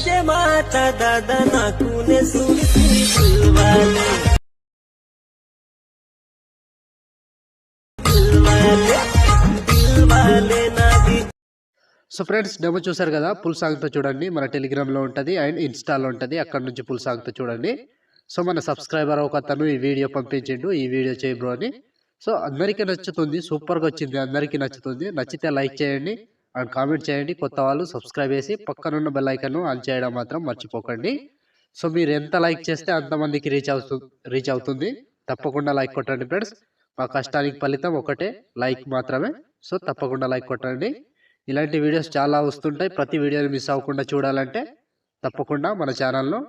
जे माता दादा नाकूने सुनती दिलवाले दिलवाले दिलवाले नादी। సో ఫ్రెండ్స్ డెమో చూసారు కదా, ఫుల్ సాంగ్తో చూడండి. మన టెలిగ్రామ్లో ఉంటుంది అండ్ ఇన్స్టాలో ఉంటుంది, అక్కడ నుంచి ఫుల్ సాంగ్తో చూడండి. సో మన సబ్స్క్రైబర్ ఒక అతను ఈ వీడియో పంపించిండు, ఈ వీడియో చేయి బ్రో అని. సో అందరికీ నచ్చుతుంది, సూపర్గా వచ్చింది, అందరికీ నచ్చుతుంది. నచ్చితే లైక్ చేయండి అండ్ కామెంట్ చేయండి. కొత్త వాళ్ళు సబ్స్క్రైబ్ చేసి పక్కనున్న బెల్ ఐకాన్ ఆన్ చేయడం మాత్రం మర్చిపోకండి. సో మీరు ఎంత లైక్ చేస్తే అంతమందికి రీచ్ అవుతుంది. తప్పకుండా లైక్ కొట్టండి ఫ్రెండ్స్. మా కష్టానికి ఫలితం ఒకటే, లైక్ మాత్రమే. సో తప్పకుండా లైక్ కొట్టండి. ఇలాంటి వీడియోస్ చాలా వస్తుంటాయి. ప్రతి వీడియోని మిస్ అవ్వకుండా చూడాలంటే తప్పకుండా మన ఛానల్ను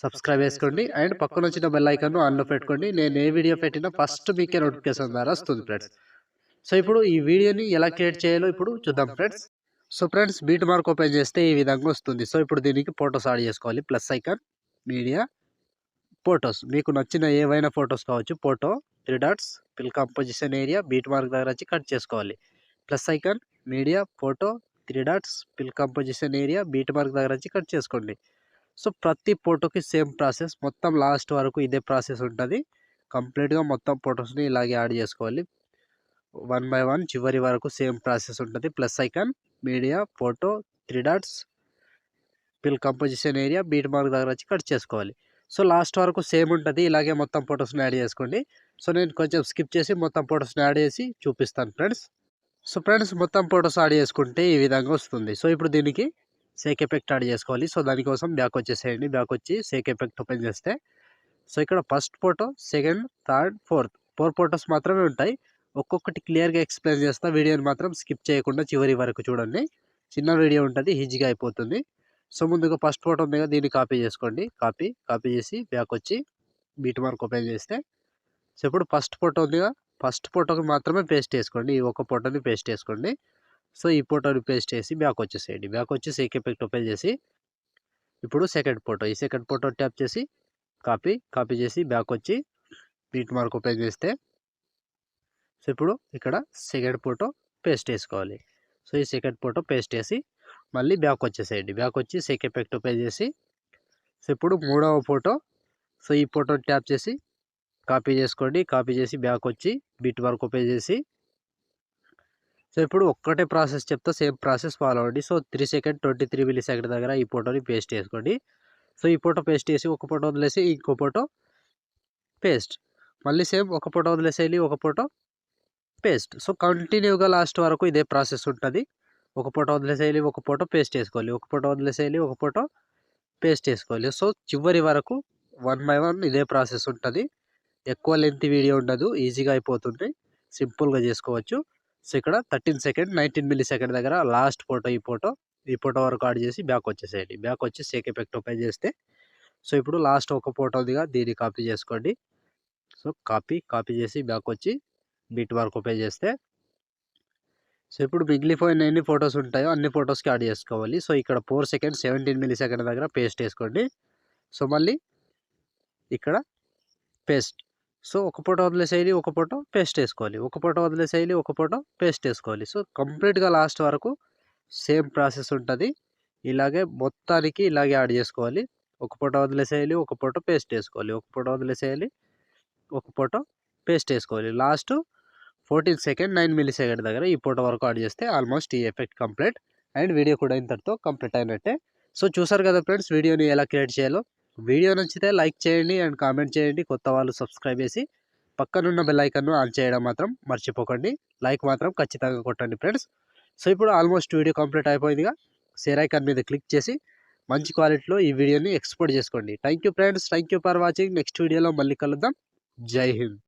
సబ్స్క్రైబ్ చేసుకోండి అండ్ పక్కన వచ్చిన బెల్ ఐకాన్ ఆన్లో పెట్టుకోండి. నేను ఏ వీడియో పెట్టినా ఫస్ట్ మీకే నోటిఫికేషన్ ద్వారా వస్తుంది ఫ్రెండ్స్. సో ఇప్పుడు ఈ వీడియోని ఎలా క్రియేట్ చేయాలో ఇప్పుడు చూద్దాం friends. So friends beat mark open చేస్తే ఈ విధంగా వస్తుంది. సో ఇప్పుడు దీనికి ఫొటోస్ యాడ్ చేసుకోవాలి. ప్లస్ ఐకాన్, మీడియా, ఫొటోస్, మీకు నచ్చిన ఏవైనా ఫొటోస్ కావచ్చు. Photo, 3 dots, fill composition area, beat mark దగ్గర వచ్చి కట్ చేసుకోవాలి. Plus icon, media, photo, 3 dots, fill composition area, beat mark దగ్గర వచ్చి కట్ చేసుకోండి. సో ప్రతి ఫోటోకి సేమ్ ప్రాసెస్, మొత్తం లాస్ట్ వరకు ఇదే ప్రాసెస్ ఉంటుంది. కంప్లీట్గా మొత్తం ఫొటోస్ని ఇలాగే యాడ్ చేసుకోవాలి. 1 బై 1 చివరి వరకు సేమ్ ప్రాసెస్ ఉంటుంది. Plus icon, media, photo, 3 dots, fill composition area, beat mark దగ్గర వచ్చి కట్ చేసుకోవాలి. సో లాస్ట్ వరకు సేమ్ ఉంటుంది. ఇలాగే మొత్తం ఫొటోస్ని యాడ్ చేసుకోండి. సో నేను కొంచెం స్కిప్ చేసి మొత్తం ఫొటోస్ని యాడ్ చేసి చూపిస్తాను ఫ్రెండ్స్. సో ఫ్రెండ్స్ మొత్తం ఫొటోస్ యాడ్ చేసుకుంటే ఈ విధంగా వస్తుంది. సో ఇప్పుడు దీనికి సేక్ ఎఫెక్ట్ యాడ్ చేసుకోవాలి. సో దానికోసం బ్యాక్ వచ్చేసేయండి. బ్యాక్ వచ్చి సేక్ ఎఫెక్ట్ ఓపెన్ చేస్తే సో ఇక్కడ first photo, second, third, fourth 4 photos మాత్రమే ఉంటాయి. ఒక్కొక్కటి క్లియర్గా ఎక్స్ప్లెయిన్ చేస్తా. వీడియోని మాత్రం స్కిప్ చేయకుండా చివరి వరకు చూడండి. చిన్న వీడియో ఉంటుంది, ఈజీగా అయిపోతుంది. సో ముందుగా ఫస్ట్ ఫోటో ఉంది కదా, దీన్ని కాపీ చేసుకోండి. కాపీ చేసి బ్యాక్ వచ్చి బీట్ మార్క్ ఓపెన్ చేస్తే సో ఇప్పుడు ఫస్ట్ ఫోటో ఉంది కదా, ఫస్ట్ ఫోటోకి మాత్రమే పేస్ట్ చేసుకోండి. ఈ ఒక ఫోటోని పేస్ట్ చేసుకోండి. సో ఈ ఫోటోని పేస్ట్ చేసి బ్యాక్ వచ్చేసేయండి. బ్యాక్ వచ్చి సేక్ ఎఫెక్ట్ ఓపెన్ చేసి ఇప్పుడు సెకండ్ ఫోటో, ఈ సెకండ్ ఫోటో ట్యాప్ చేసి కాపీ చేసి బ్యాక్ వచ్చి బీట్ మార్క్ ఓపెన్ చేస్తే సో ఇప్పుడు ఇక్కడ సెకండ్ ఫోటో పేస్ట్ చేసుకోవాలి. సో ఈ సెకండ్ ఫోటో పేస్ట్ చేసి మళ్ళీ బ్యాక్ వచ్చేసేయండి. బ్యాక్ వచ్చి సేక్ ఎఫెక్ట్ ఓపెన్ చేసి సో ఇప్పుడు మూడవ ఫోటో, సో ఈ ఫోటో ట్యాప్ చేసి కాపీ చేసుకోండి. కాపీ చేసి బ్యాక్ వచ్చి బీట్ మార్క్ ఓపెన్ చేసి సో ఇప్పుడు ఒక్కటే ప్రాసెస్ చెప్తా, సేమ్ ప్రాసెస్ ఫాలో అవ్వండి. సో 3 సెకండ్ 23 మిల్లీ సెకండ్ దగ్గర ఈ ఫోటోని పేస్ట్ చేసుకోండి. సో ఈ ఫోటో పేస్ట్ చేసి ఒక ఫోటో వదిలేసి ఇంకో ఫోటో పేస్ట్, మళ్ళీ సేమ్ ఒక ఫోటో వదిలేసేయాలి, ఒక ఫోటో పేస్ట్. సో కంటిన్యూగా లాస్ట్ వరకు ఇదే ప్రాసెస్ ఉంటుంది. ఒక ఫోటో వదిలేసేయాలి, ఒక ఫోటో పేస్ట్ చేసుకోవాలి, ఒక ఫోటో వదిలేసేయాలి, ఒక ఫోటో పేస్ట్ చేసుకోవాలి. సో చివరి వరకు 1 బై 1 ఇదే ప్రాసెస్ ఉంటుంది. ఎక్కువ లెంత్ వీడియో ఉండదు, ఈజీగా అయిపోతుంది, సింపుల్గా చేసుకోవచ్చు. సో ఇక్కడ 13 సెకండ్ 19 మిల్లీ సెకండ్ దగ్గర లాస్ట్ ఫోటో, ఈ ఫోటో వరకు యాడ్ చేసి బ్యాక్ వచ్చేసేయండి. బ్యాక్ వచ్చి సేక్ ఎఫెక్ట్ ఓపెన్ చేస్తే సో ఇప్పుడు లాస్ట్ ఒక ఫోటో ఉందిగా, దీన్ని కాపీ చేసుకోండి. సో కాపీ చేసి బ్యాక్ వచ్చి బీట్ మార్క్ ఓపెన్ చేస్తే సో ఇప్పుడు మిగిలిపోయిన ఎన్ని ఫొటోస్ ఉంటాయో అన్ని ఫొటోస్కి యాడ్ చేసుకోవాలి. సో ఇక్కడ 4 సెకండ్ 17 మిల్లీ సెకండ్ దగ్గర పేస్ట్ చేసుకోండి. సో మళ్ళీ ఇక్కడ పేస్ట్. సో ఒక ఫోటో వదిలేసేయాలి, ఒక ఫోటో పేస్ట్ వేసుకోవాలి, ఒక ఫోటో వదిలేసేయాలి, ఒక ఫోటో పేస్ట్ వేసుకోవాలి. సో కంప్లీట్గా లాస్ట్ వరకు సేమ్ ప్రాసెస్ ఉంటుంది. ఇలాగే మొత్తానికి ఇలాగే యాడ్ చేసుకోవాలి. ఒక ఫోటో వదిలేసేయాలి, ఒక ఫోటో పేస్ట్ వేసుకోవాలి, ఒక ఫోటో వదిలేసేయాలి, ఒక ఫోటో పేస్ట్ వేసుకోవాలి. లాస్ట్ 14 సెకండ్ 9 మిల్లీ సెకండ్ దగ్గర ఈ ఫోటో వరకు యాడ్ చేస్తే ఆల్మోస్ట్ ఈ ఎఫెక్ట్ కంప్లీట్ అండ్ వీడియో కూడా ఇంతటితో కంప్లీట్ అయినట్టే. సో చూసారు కదా ఫ్రెండ్స్ వీడియోని ఎలా క్రియేట్ చేయాలో. వీడియో నచ్చితే లైక్ చేయండి అండ్ కామెంట్ చేయండి. కొత్త వాళ్ళు సబ్స్క్రైబ్ చేసి పక్కనున్న బెల్ ఐకాన్ను ఆన్ చేయడం మాత్రం మర్చిపోకండి. లైక్ మాత్రం ఖచ్చితంగా కొట్టండి ఫ్రెండ్స్. సో ఇప్పుడు ఆల్మోస్ట్ వీడియో కంప్లీట్ అయిపోయిందిగా, షేర్ ఐకాన్ మీద క్లిక్ చేసి మంచి క్వాలిటీలో ఈ వీడియోని ఎక్స్పోర్ట్ చేసుకోండి. Thank you friends, thank you for watching. Next వీడియోలో మళ్ళీ కలుద్దాం. జై హింద్.